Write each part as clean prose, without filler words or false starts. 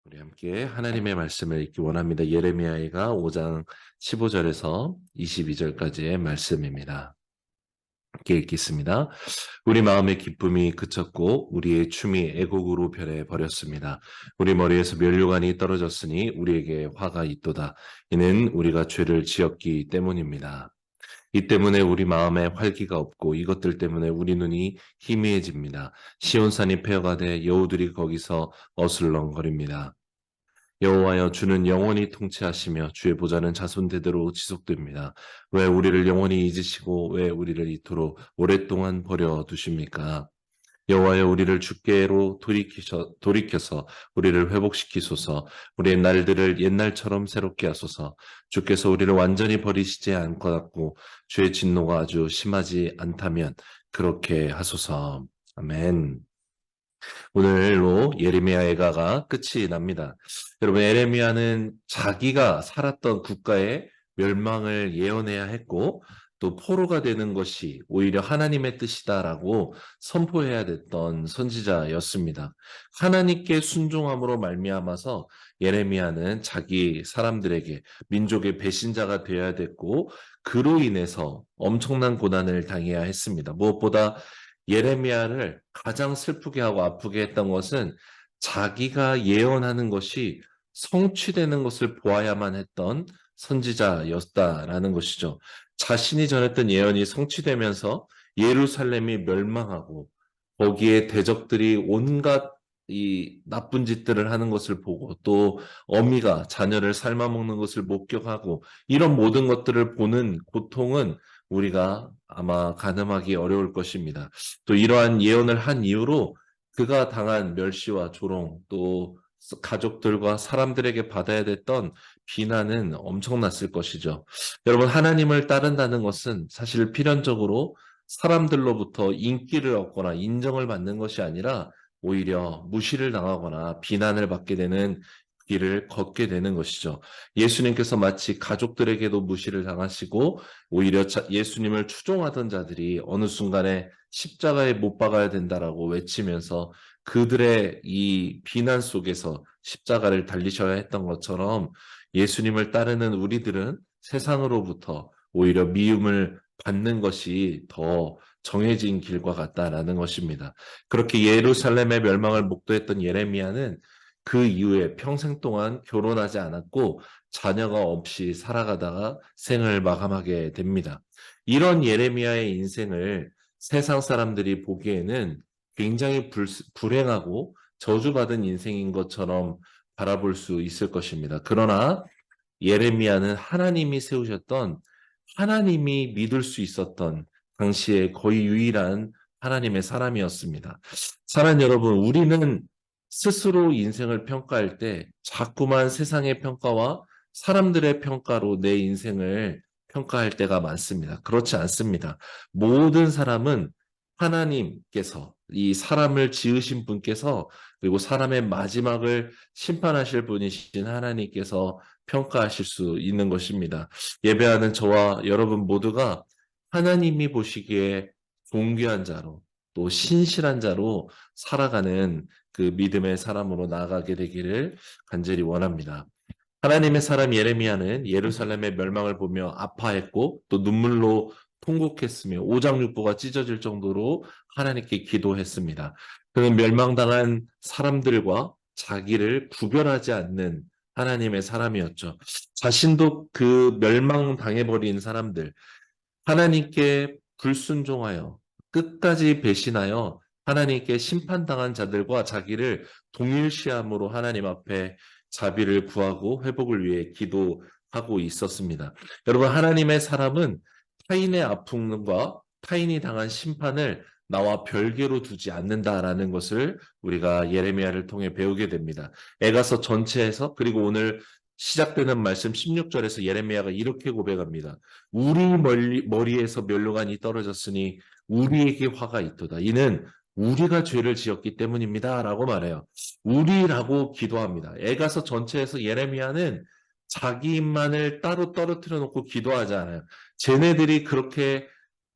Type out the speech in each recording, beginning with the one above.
우리 함께 하나님의 말씀을 읽기 원합니다. 예레미야가 5장 15절에서 22절까지의 말씀입니다. 함께 읽겠습니다. 우리 마음의 기쁨이 그쳤고 우리의 춤이 애곡으로 변해 버렸습니다. 우리 머리에서 면류관이 떨어졌으니 우리에게 화가 있도다. 이는 우리가 죄를 지었기 때문입니다. 이 때문에 우리 마음에 활기가 없고 이것들 때문에 우리 눈이 희미해집니다. 시온산이 폐허가 돼 여우들이 거기서 어슬렁거립니다. 여호와여, 주는 영원히 통치하시며 주의 보좌는 자손대대로 지속됩니다. 왜 우리를 영원히 잊으시고 왜 우리를 이토록 오랫동안 버려두십니까? 여호와여, 우리를 주께로 돌이켜서 우리를 회복시키소서. 우리의 날들을 옛날처럼 새롭게 하소서. 주께서 우리를 완전히 버리시지 않고 주의 진노가 아주 심하지 않다면 그렇게 하소서. 아멘. 오늘로 예레미야 애가가 끝이 납니다. 여러분, 예레미야는 자기가 살았던 국가의 멸망을 예언해야 했고 또 포로가 되는 것이 오히려 하나님의 뜻이다라고 선포해야 됐던 선지자였습니다. 하나님께 순종함으로 말미암아서 예레미야는 자기 사람들에게 민족의 배신자가 되어야 됐고 그로 인해서 엄청난 고난을 당해야 했습니다. 무엇보다 예레미야를 가장 슬프게 하고 아프게 했던 것은 자기가 예언하는 것이 성취되는 것을 보아야만 했던 선지자였다라는 것이죠. 자신이 전했던 예언이 성취되면서 예루살렘이 멸망하고 거기에 대적들이 온갖 이 나쁜 짓들을 하는 것을 보고 또 어미가 자녀를 삶아먹는 것을 목격하고 이런 모든 것들을 보는 고통은 우리가 아마 가늠하기 어려울 것입니다. 또 이러한 예언을 한 이후로 그가 당한 멸시와 조롱 또 가족들과 사람들에게 받아야 됐던 비난은 엄청났을 것이죠. 여러분, 하나님을 따른다는 것은 사실 필연적으로 사람들로부터 인기를 얻거나 인정을 받는 것이 아니라 오히려 무시를 당하거나 비난을 받게 되는 길을 걷게 되는 것이죠. 예수님께서 마치 가족들에게도 무시를 당하시고 오히려 예수님을 추종하던 자들이 어느 순간에 십자가에 못 박아야 된다라고 외치면서 그들의 이 비난 속에서 십자가를 달리셔야 했던 것처럼 예수님을 따르는 우리들은 세상으로부터 오히려 미움을 받는 것이 더 정해진 길과 같다라는 것입니다. 그렇게 예루살렘의 멸망을 목도했던 예레미야는 그 이후에 평생 동안 결혼하지 않았고 자녀가 없이 살아가다가 생을 마감하게 됩니다. 이런 예레미야의 인생을 세상 사람들이 보기에는 굉장히 불행하고 저주받은 인생인 것처럼 바라볼 수 있을 것입니다. 그러나 예레미야는 하나님이 세우셨던 하나님이 믿을 수 있었던 당시에 거의 유일한 하나님의 사람이었습니다. 사랑 여러분, 우리는 스스로 인생을 평가할 때 자꾸만 세상의 평가와 사람들의 평가로 내 인생을 평가할 때가 많습니다. 그렇지 않습니다. 모든 사람은 하나님께서 이 사람을 지으신 분께서 그리고 사람의 마지막을 심판하실 분이신 하나님께서 평가하실 수 있는 것입니다. 예배하는 저와 여러분 모두가 하나님이 보시기에 존귀한 자로 또 신실한 자로 살아가는 그 믿음의 사람으로 나아가게 되기를 간절히 원합니다. 하나님의 사람 예레미야는 예루살렘의 멸망을 보며 아파했고 또 눈물로 통곡했으며 오장육부가 찢어질 정도로 하나님께 기도했습니다. 그는 멸망당한 사람들과 자기를 구별하지 않는 하나님의 사람이었죠. 자신도 그 멸망당해버린 사람들, 하나님께 불순종하여 끝까지 배신하여 하나님께 심판당한 자들과 자기를 동일시함으로 하나님 앞에 자비를 구하고 회복을 위해 기도하고 있었습니다. 여러분, 하나님의 사람은 타인의 아픔과 타인이 당한 심판을 나와 별개로 두지 않는다라는 것을 우리가 예레미야를 통해 배우게 됩니다. 에가서 전체에서 그리고 오늘 시작되는 말씀 16절에서 예레미야가 이렇게 고백합니다. 우리 머리에서 면류관이 떨어졌으니 우리에게 화가 있도다. 이는 우리가 죄를 지었기 때문입니다. 라고 말해요. 우리라고 기도합니다. 에가서 전체에서 예레미야는 자기만을 따로 떨어뜨려 놓고 기도하지 않아요. 쟤네들이 그렇게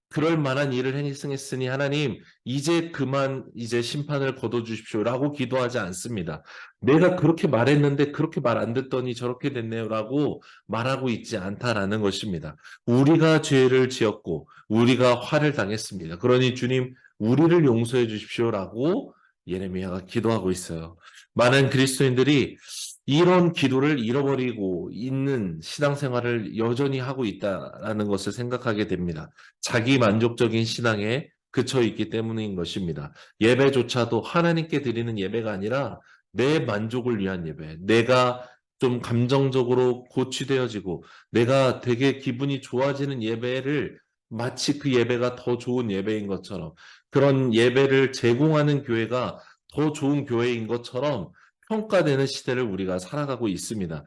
그럴 만한 일을 행했으니 하나님 이제 그만 이제 심판을 거둬주십시오라고 기도하지 않습니다. 내가 그렇게 말했는데 그렇게 말 안 듣더니 저렇게 됐네요라고 말하고 있지 않다라는 것입니다. 우리가 죄를 지었고 우리가 화를 당했습니다. 그러니 주님 우리를 용서해 주십시오라고 예레미야가 기도하고 있어요. 많은 그리스도인들이 이런 기도를 잃어버리고 있는 신앙생활을 여전히 하고 있다라는 것을 생각하게 됩니다. 자기 만족적인 신앙에 그쳐 있기 때문인 것입니다. 예배조차도 하나님께 드리는 예배가 아니라 내 만족을 위한 예배, 내가 좀 감정적으로 고취되어지고 내가 되게 기분이 좋아지는 예배를 마치 그 예배가 더 좋은 예배인 것처럼 그런 예배를 제공하는 교회가 더 좋은 교회인 것처럼 평가되는 시대를 우리가 살아가고 있습니다.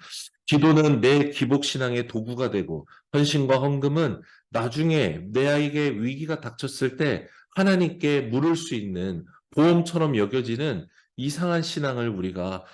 기도는 내 기복신앙의 도구가 되고 헌신과 헌금은 나중에 내 아이에게 위기가 닥쳤을 때 하나님께 물을 수 있는 보험처럼 여겨지는 이상한 신앙을 우리가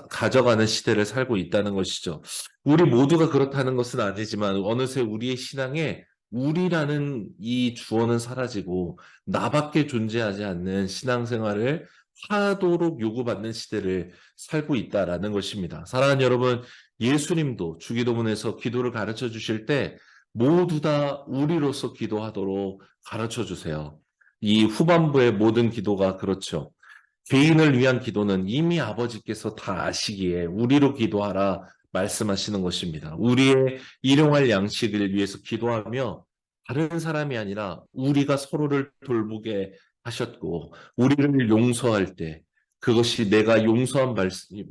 가져가는 시대를 살고 있다는 것이죠. 우리 모두가 그렇다는 것은 아니지만 어느새 우리의 신앙에 우리라는 이 주어는 사라지고 나밖에 존재하지 않는 신앙생활을 하도록 요구받는 시대를 살고 있다라는 것입니다. 사랑하는 여러분, 예수님도 주기도문에서 기도를 가르쳐 주실 때 모두 다 우리로서 기도하도록 가르쳐 주세요. 이 후반부의 모든 기도가 그렇죠. 개인을 위한 기도는 이미 아버지께서 다 아시기에 우리로 기도하라 말씀하시는 것입니다. 우리의 일용할 양식을 위해서 기도하며 다른 사람이 아니라 우리가 서로를 돌보게 하셨고 우리를 용서할 때 그것이 내가 용서함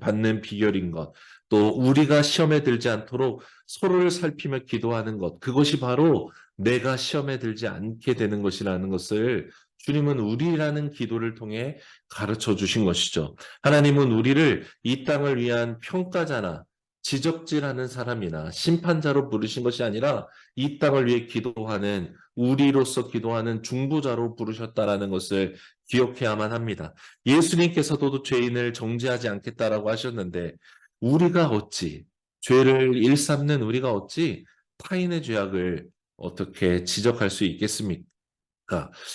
받는 비결인 것, 또 우리가 시험에 들지 않도록 서로를 살피며 기도하는 것, 그것이 바로 내가 시험에 들지 않게 되는 것이라는 것을 주님은 우리라는 기도를 통해 가르쳐 주신 것이죠. 하나님은 우리를 이 땅을 위한 평가자나 지적질하는 사람이나 심판자로 부르신 것이 아니라 이 땅을 위해 기도하는 우리로서 기도하는 중보자로 부르셨다라는 것을 기억해야만 합니다. 예수님께서도 죄인을 정죄하지 않겠다라고 하셨는데 우리가 어찌 죄를 일삼는 우리가 어찌 타인의 죄악을 어떻게 지적할 수 있겠습니까?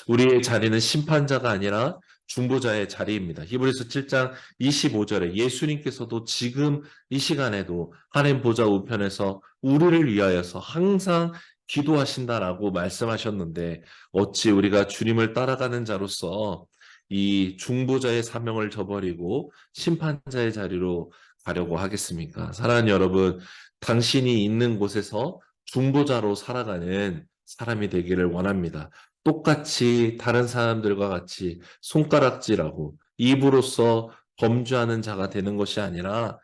우리의 자리는 심판자가 아니라 중보자의 자리입니다. 히브리서 7장 25절에 예수님께서도 지금 이 시간에도 하나님 보좌 우편에서 우리를 위하여서 항상 기도하신다라고 말씀하셨는데 어찌 우리가 주님을 따라가는 자로서 이 중보자의 사명을 저버리고 심판자의 자리로 가려고 하겠습니까? 사랑하는 여러분, 당신이 있는 곳에서 중보자로 살아가는 사람이 되기를 원합니다. 똑같이 다른 사람들과 같이 손가락질하고 입으로써 범죄하는 자가 되는 것이 아니라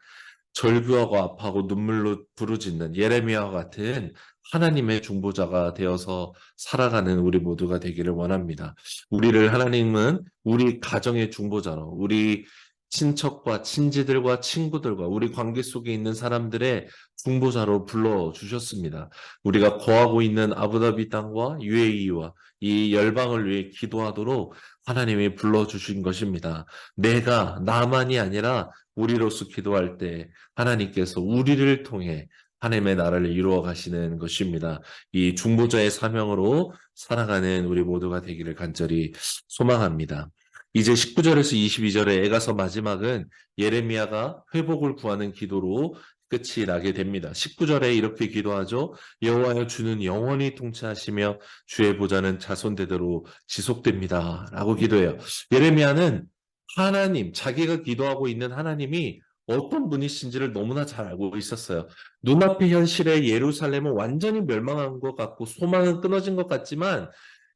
절규하고 아파하고 눈물로 부르짖는 예레미야와 같은 하나님의 중보자가 되어서 살아가는 우리 모두가 되기를 원합니다. 우리를 하나님은 우리 가정의 중보자로 우리 친척과 친지들과 친구들과 우리 관계 속에 있는 사람들의 중보자로 불러주셨습니다. 우리가 거하고 있는 아부다비 땅과 UAE와 이 열방을 위해 기도하도록 하나님이 불러주신 것입니다. 내가 나만이 아니라 우리로서 기도할 때 하나님께서 우리를 통해 하나님의 나라를 이루어 가시는 것입니다. 이 중보자의 사명으로 살아가는 우리 모두가 되기를 간절히 소망합니다. 이제 19절에서 22절의 애가서 마지막은 예레미야가 회복을 구하는 기도로 끝이 나게 됩니다. 19절에 이렇게 기도하죠. 여호와여 주는 영원히 통치하시며 주의 보좌는 자손대대로 지속됩니다. 라고 기도해요. 예레미야는 하나님, 자기가 기도하고 있는 하나님이 어떤 분이신지를 너무나 잘 알고 있었어요. 눈앞의 현실에 예루살렘은 완전히 멸망한 것 같고 소망은 끊어진 것 같지만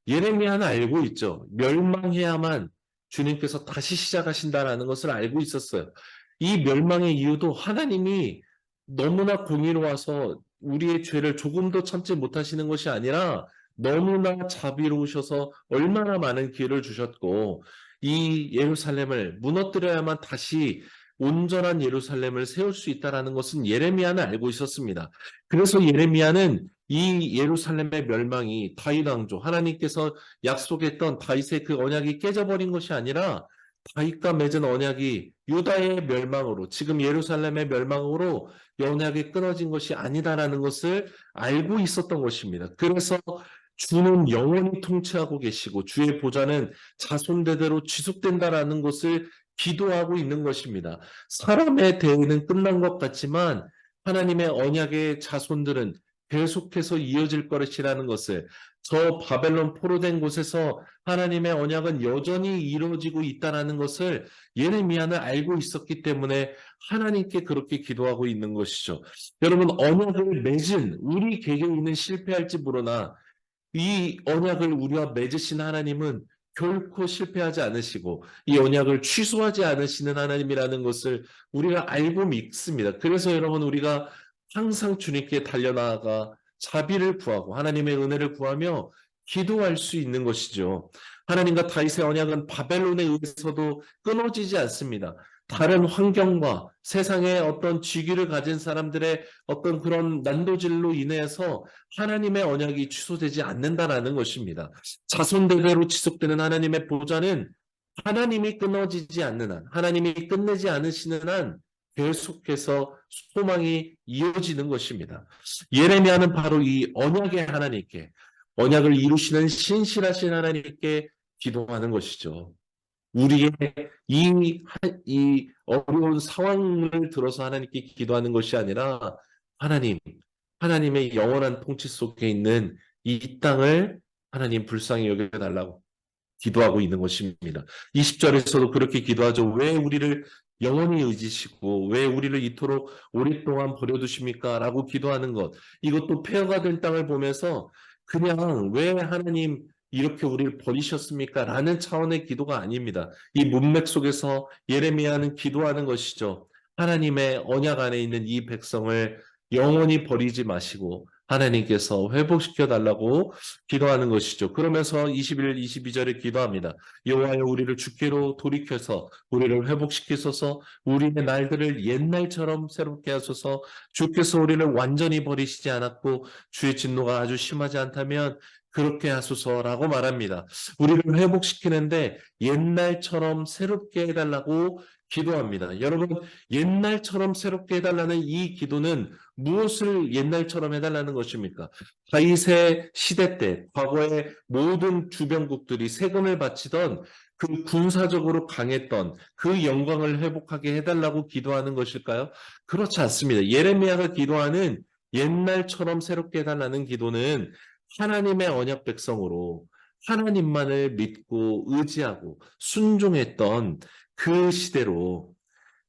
예레미야는 알고 있죠. 멸망해야만 주님께서 다시 시작하신다라는 것을 알고 있었어요. 이 멸망의 이유도 하나님이 너무나 공의로워서 우리의 죄를 조금도 참지 못하시는 것이 아니라 너무나 자비로우셔서 얼마나 많은 기회를 주셨고 이 예루살렘을 무너뜨려야만 다시 온전한 예루살렘을 세울 수 있다는 것은 예레미야는 알고 있었습니다. 그래서 예레미야는 이 예루살렘의 멸망이 다윗 왕조, 하나님께서 약속했던 다윗의 그 언약이 깨져버린 것이 아니라 다윗과 맺은 언약이 유다의 멸망으로, 지금 예루살렘의 멸망으로 언약이 끊어진 것이 아니다라는 것을 알고 있었던 것입니다. 그래서 주는 영원히 통치하고 계시고 주의 보좌는 자손대대로 지속된다라는 것을 기도하고 있는 것입니다. 사람의 대의는 끝난 것 같지만 하나님의 언약의 자손들은 계속해서 이어질 것이라는 것을, 저 바벨론 포로된 곳에서 하나님의 언약은 여전히 이루어지고 있다는 것을 예레미야는 알고 있었기 때문에 하나님께 그렇게 기도하고 있는 것이죠. 여러분, 언약을 맺은 우리 개개인은 실패할지 모르나 이 언약을 우리와 맺으신 하나님은 결코 실패하지 않으시고 이 언약을 취소하지 않으시는 하나님이라는 것을 우리가 알고 믿습니다. 그래서 여러분, 우리가 항상 주님께 달려나아가 자비를 구하고 하나님의 은혜를 구하며 기도할 수 있는 것이죠. 하나님과 다윗의 언약은 바벨론에 의해서도 끊어지지 않습니다. 다른 환경과 세상의 어떤 직위를 가진 사람들의 어떤 그런 난도질로 인해서 하나님의 언약이 취소되지 않는다라는 것입니다. 자손대대로 지속되는 하나님의 보좌는 하나님이 끊어지지 않는 한, 하나님이 끝내지 않으시는 한 계속해서 소망이 이어지는 것입니다. 예레미야는 바로 이 언약의 하나님께, 언약을 이루시는 신실하신 하나님께 기도하는 것이죠. 우리의 이 어려운 상황을 들어서 하나님께 기도하는 것이 아니라 하나님의 영원한 통치 속에 있는 이 땅을 하나님 불쌍히 여겨달라고 기도하고 있는 것입니다. 20절에서도 그렇게 기도하죠. 왜 우리를 영원히 의지시고 왜 우리를 이토록 오랫동안 버려두십니까? 라고 기도하는 것. 이것도 폐허가 된 땅을 보면서 그냥 왜 하나님 이렇게 우리를 버리셨습니까? 라는 차원의 기도가 아닙니다. 이 문맥 속에서 예레미야는 기도하는 것이죠. 하나님의 언약 안에 있는 이 백성을 영원히 버리지 마시고 하나님께서 회복시켜 달라고 기도하는 것이죠. 그러면서 21, 22절에 기도합니다. 여호와여, 우리를 주께로 돌이켜서 우리를 회복시키소서. 우리의 날들을 옛날처럼 새롭게 하소서. 주께서 우리를 완전히 버리시지 않았고 주의 진노가 아주 심하지 않다면 그렇게 하소서라고 말합니다. 우리를 회복시키는데 옛날처럼 새롭게 해달라고 기도합니다. 여러분, 옛날처럼 새롭게 해달라는 이 기도는 무엇을 옛날처럼 해달라는 것입니까? 다윗의 시대 때 과거의 모든 주변국들이 세금을 바치던 그 군사적으로 강했던 그 영광을 회복하게 해달라고 기도하는 것일까요? 그렇지 않습니다. 예레미야가 기도하는 옛날처럼 새롭게 해달라는 기도는 하나님의 언약 백성으로 하나님만을 믿고 의지하고 순종했던 그 시대로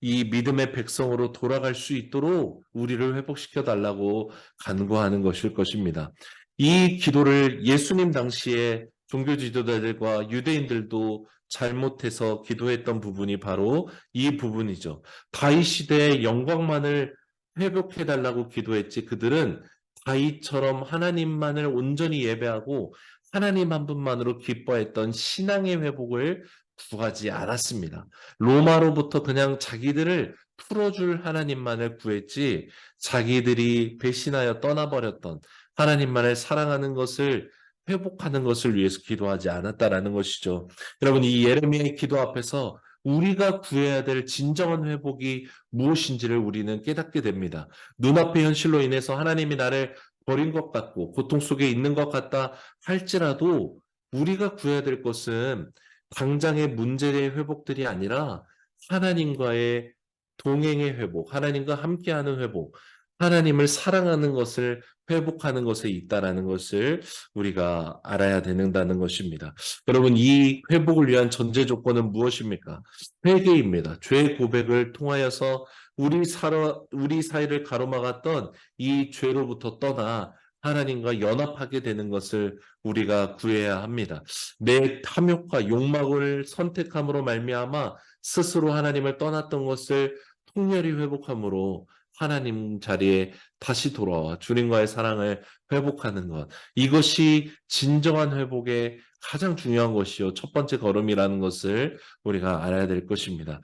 이 믿음의 백성으로 돌아갈 수 있도록 우리를 회복시켜 달라고 간구하는 것일 것입니다. 이 기도를 예수님 당시에 종교 지도자들과 유대인들도 잘못해서 기도했던 부분이 바로 이 부분이죠. 다윗 시대의 영광만을 회복해 달라고 기도했지, 그들은 다윗처럼 하나님만을 온전히 예배하고 하나님 한 분만으로 기뻐했던 신앙의 회복을 구하지 않았습니다. 로마로부터 그냥 자기들을 풀어줄 하나님만을 구했지 자기들이 배신하여 떠나버렸던 하나님만을 사랑하는 것을 회복하는 것을 위해서 기도하지 않았다라는 것이죠. 여러분, 이 예레미야의 기도 앞에서 우리가 구해야 될 진정한 회복이 무엇인지를 우리는 깨닫게 됩니다. 눈앞의 현실로 인해서 하나님이 나를 버린 것 같고 고통 속에 있는 것 같다 할지라도 우리가 구해야 될 것은 당장의 문제의 회복들이 아니라 하나님과의 동행의 회복, 하나님과 함께하는 회복, 하나님을 사랑하는 것을 회복하는 것에 있다라는 것을 우리가 알아야 된다는 것입니다. 여러분, 이 회복을 위한 전제 조건은 무엇입니까? 회개입니다. 죄 고백을 통하여서 우리 사이를 가로막았던 이 죄로부터 떠나 하나님과 연합하게 되는 것을 우리가 구해야 합니다. 내 탐욕과 욕망을 선택함으로 말미암아 스스로 하나님을 떠났던 것을 통렬히 회복함으로 하나님 자리에 다시 돌아와 주님과의 사랑을 회복하는 것, 이것이 진정한 회복의 가장 중요한 것이요 첫 번째 걸음이라는 것을 우리가 알아야 될 것입니다.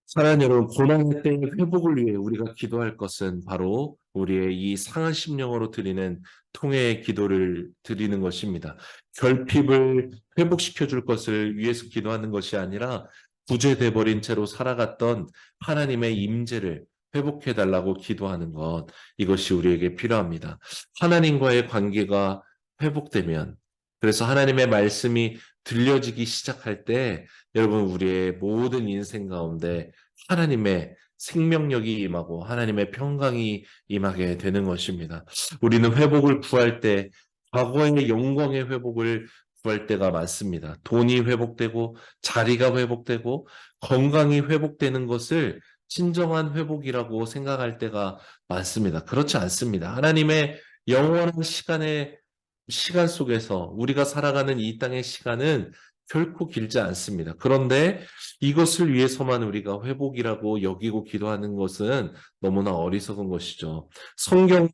사랑하는 여러분, 고난의 때의 회복을 위해 우리가 기도할 것은 바로 우리의 이 상한 심령으로 드리는 통회의 기도를 드리는 것입니다. 결핍을 회복시켜 줄 것을 위해서 기도하는 것이 아니라 구제돼 버린 채로 살아갔던 하나님의 임재를 회복해 달라고 기도하는 것, 이것이 우리에게 필요합니다. 하나님과의 관계가 회복되면, 그래서 하나님의 말씀이 들려지기 시작할 때 여러분 우리의 모든 인생 가운데 하나님의 생명력이 임하고 하나님의 평강이 임하게 되는 것입니다. 우리는 회복을 구할 때 과거의 영광의 회복을 구할 때가 많습니다. 돈이 회복되고 자리가 회복되고 건강이 회복되는 것을 진정한 회복이라고 생각할 때가 많습니다. 그렇지 않습니다. 하나님의 영원한 시간 속에서 우리가 살아가는 이 땅의 시간은 결코 길지 않습니다. 그런데 이것을 위해서만 우리가 회복이라고 여기고 기도하는 것은 너무나 어리석은 것이죠. 성경은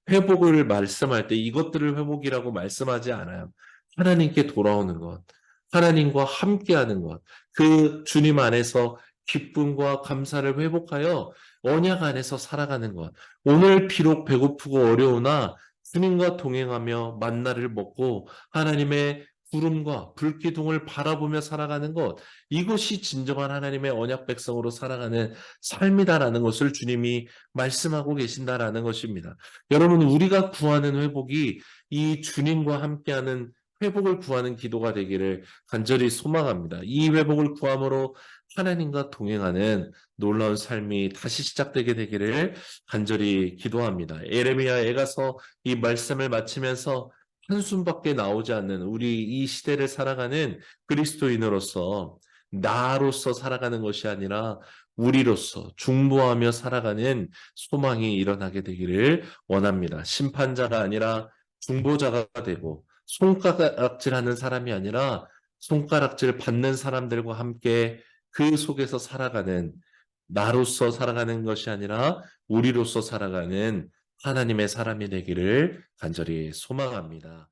회복을 말씀할 때 이것들을 회복이라고 말씀하지 않아요. 하나님께 돌아오는 것, 하나님과 함께하는 것, 그 주님 안에서 기쁨과 감사를 회복하여 언약 안에서 살아가는 것. 오늘 비록 배고프고 어려우나 주님과 동행하며 만나를 먹고 하나님의 구름과 불기둥을 바라보며 살아가는 것, 이것이 진정한 하나님의 언약 백성으로 살아가는 삶이다라는 것을 주님이 말씀하고 계신다라는 것입니다. 여러분, 우리가 구하는 회복이 이 주님과 함께하는 회복을 구하는 기도가 되기를 간절히 소망합니다. 이 회복을 구함으로 하나님과 동행하는 놀라운 삶이 다시 시작되게 되기를 간절히 기도합니다. 에레미야에 가서 이 말씀을 마치면서 한숨밖에 나오지 않는 우리 이 시대를 살아가는 그리스도인으로서 나로서 살아가는 것이 아니라 우리로서 중보하며 살아가는 소망이 일어나게 되기를 원합니다. 심판자가 아니라 중보자가 되고 손가락질하는 사람이 아니라 손가락질 받는 사람들과 함께 그 속에서 살아가는 나로서 살아가는 것이 아니라 우리로서 살아가는 하나님의 사람이 되기를 간절히 소망합니다.